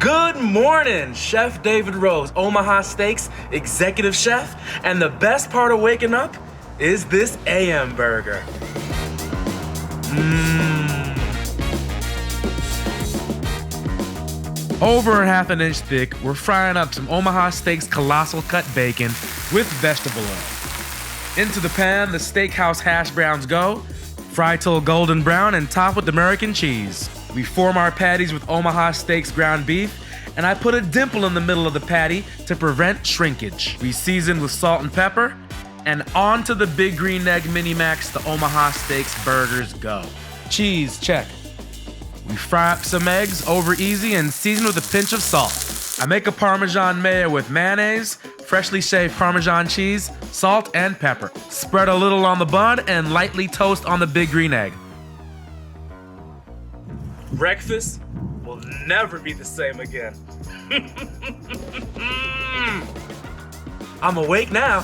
Good morning, Chef David Rose, Omaha Steaks executive chef, and the best part of waking up is this AM burger. Over half an inch thick, we're frying up some Omaha Steaks Colossal Cut Bacon with vegetable oil. Into the pan, the Steakhouse Hash Browns go, fry till golden brown and top with American cheese. We form our patties with Omaha Steaks ground beef, and I put a dimple in the middle of the patty to prevent shrinkage. We season with salt and pepper, and onto the big green egg mini macs the Omaha Steaks burgers go. Cheese, check. We fry up some eggs over easy and season with a pinch of salt. I make a Parmesan Mayo with mayonnaise, freshly shaved Parmesan cheese, salt, and pepper. Spread a little on the bun and lightly toast on the big green egg. Breakfast will never be the same again. I'm awake now.